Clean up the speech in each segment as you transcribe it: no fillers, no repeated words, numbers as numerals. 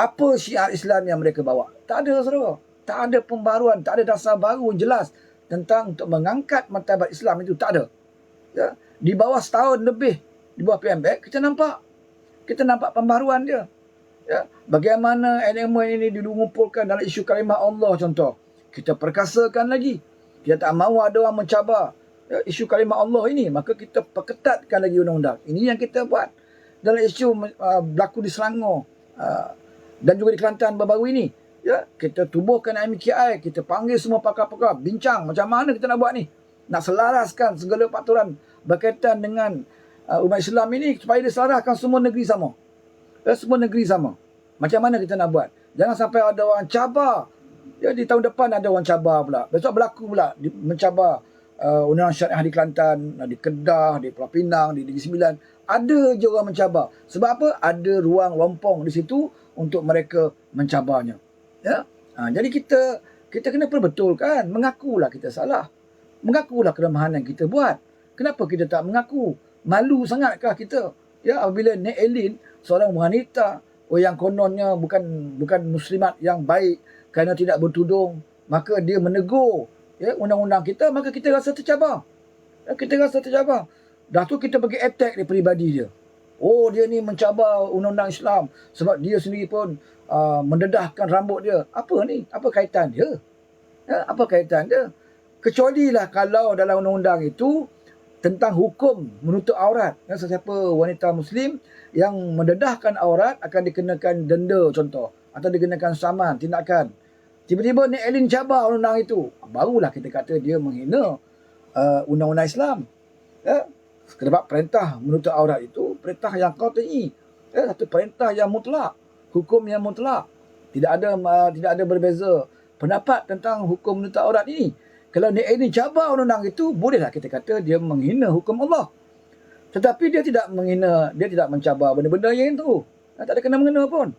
Apa syiar Islam yang mereka bawa? Tak ada, saudara. Tak ada pembaruan, tak ada dasar baru jelas tentang untuk mengangkat martabat Islam itu. Tak ada. Ya. Di bawah setahun lebih, di bawah PMBek, kita nampak pembaruan dia. Ya. Bagaimana elemen ini dilumpulkan dalam isu kalimah Allah contoh. Kita perkasakan lagi. Kita tak mahu ada orang mencabar isu kalimah Allah ini, maka kita perketatkan lagi undang-undang. Ini yang kita buat dalam isu berlaku di Selangor dan juga di Kelantan baru-baru ini. Ya, kita tubuhkan MKI, kita panggil semua pakar-pakar, bincang macam mana kita nak buat ni. Nak selaraskan segala peraturan berkaitan dengan umat Islam ini supaya diselaraskan semua negeri sama. Semua negeri sama. Macam mana kita nak buat? Jangan sampai ada orang cabar. Ya, di tahun depan ada orang cabar pula. Besok berlaku pula mencabar undang-undang syariah di Kelantan, di Kedah, di Pulau Pinang, di Negeri Sembilan. Ada je orang mencabar. Sebab apa? Ada ruang lompong di situ untuk mereka mencabarnya. Ya? Jadi kita kena perbetulkan. Mengakulah kita salah. Mengakulah kelemahan yang kita buat. Kenapa kita tak mengaku? Malu sangatkah kita? Ya, apabila Nek Elin, seorang wanita yang kononnya bukan muslimat yang baik kerana tidak bertudung, maka dia menegur undang-undang kita, maka kita rasa tercabar. Kita rasa tercabar. Dah tu kita pergi attack dia peribadi dia. Oh, dia ni mencabar undang-undang Islam sebab dia sendiri pun mendedahkan rambut dia. Apa ni? Apa kaitan dia? Apa kaitan dia? Kecualilah kalau dalam undang-undang itu tentang hukum menutup aurat. Sesiapa wanita Muslim yang mendedahkan aurat akan dikenakan denda contoh. Atau dikenakan saman, tindakan. Tiba-tiba Nek Elin cabar undang-undang itu. Barulah kita kata dia menghina undang-undang Islam. Ya? Sebab perintah menutup aurat itu perintah yang qat'i. Satu perintah yang mutlak. Hukum yang mutlak. Tidak ada berbeza pendapat tentang hukum menutup aurat ini. Kalau Nek Elin cabar undang-undang itu, bolehlah kita kata dia menghina hukum Allah. Tetapi dia tidak menghina, dia tidak mencabar benda-benda yang itu. Tak ada kena-mengena pun.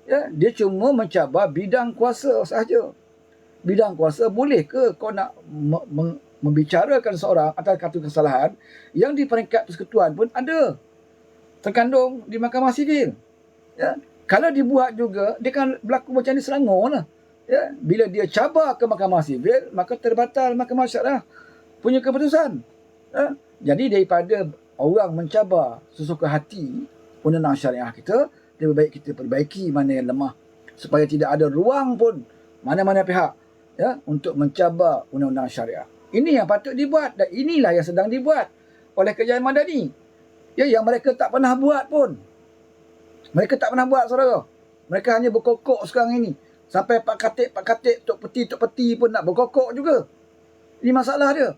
Ya, dia cuma mencabar bidang kuasa sahaja. Bidang kuasa, boleh ke kau nak membicarakan seorang atas satu kesalahan yang di peringkat persekutuan pun ada terkandung di Mahkamah Sivil. Ya, kalau dibuat juga, dia kan berlaku macam di Selangor lah. Ya, bila dia cabar ke Mahkamah Sivil, maka terbatal Mahkamah Syariah punya keputusan. Ya, jadi daripada orang mencabar sesuka hati undang-undang syariah kita, lebih baik kita perbaiki mana yang lemah supaya tidak ada ruang pun mana-mana pihak untuk mencabar undang-undang syariah. Ini yang patut dibuat dan inilah yang sedang dibuat oleh Kerajaan Madani. Ya, yang mereka tak pernah buat pun. Mereka tak pernah buat, saudara. Mereka hanya berkokok sekarang ini. Sampai Pak Khatib, Tok Peti pun nak berkokok juga. Ini masalah dia.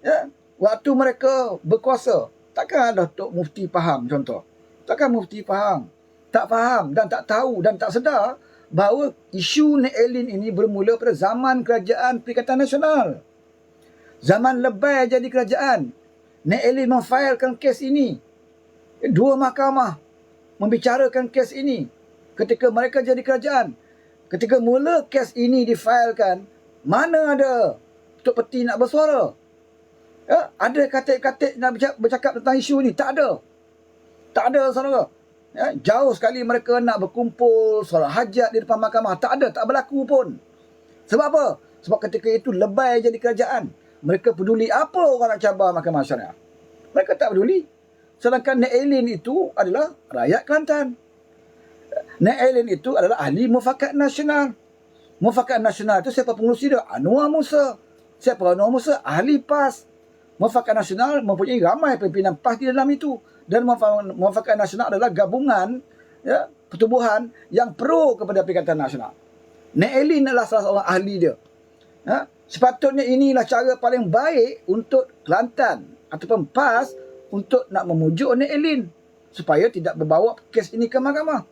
Ya, waktu mereka berkuasa, takkan ada Tok Mufti faham contoh. Takkan Mufti faham. Tak faham dan tak tahu dan tak sedar bahawa isu Nek Elin ini bermula pada zaman Kerajaan Perikatan Nasional. Zaman Lebay jadi kerajaan. Nek Elin memfailkan kes ini. Dua mahkamah membicarakan kes ini ketika mereka jadi kerajaan. Ketika mula kes ini difailkan, mana ada Tok Peti nak bersuara? Ya, ada katik-katik nak bercakap tentang isu ini? Tak ada. Tak ada, saudara. Ya, jauh sekali mereka nak berkumpul, solat hajat di depan mahkamah. Tak ada, tak berlaku pun. Sebab apa? Sebab ketika itu Lebay jadi kerajaan. Mereka peduli apa orang nak cabar Mahkamah Syariah. Mereka tak peduli. Sedangkan Nek Elin itu adalah rakyat Kelantan. Nek Elin itu adalah ahli Mufakat Nasional. Mufakat Nasional itu siapa pengurusi dia? Anwar Musa. Siapa Anwar Musa? Ahli PAS. Mufakat Nasional mempunyai ramai pimpinan PAS di dalam itu. Dan Mufakat Nasional adalah gabungan pertubuhan yang pro kepada Perikatan Nasional. Nek Elin adalah salah seorang ahli dia. Sepatutnya inilah cara paling baik untuk Kelantan ataupun PAS untuk nak memujuk Nek Elin supaya tidak berbawa kes ini ke mahkamah.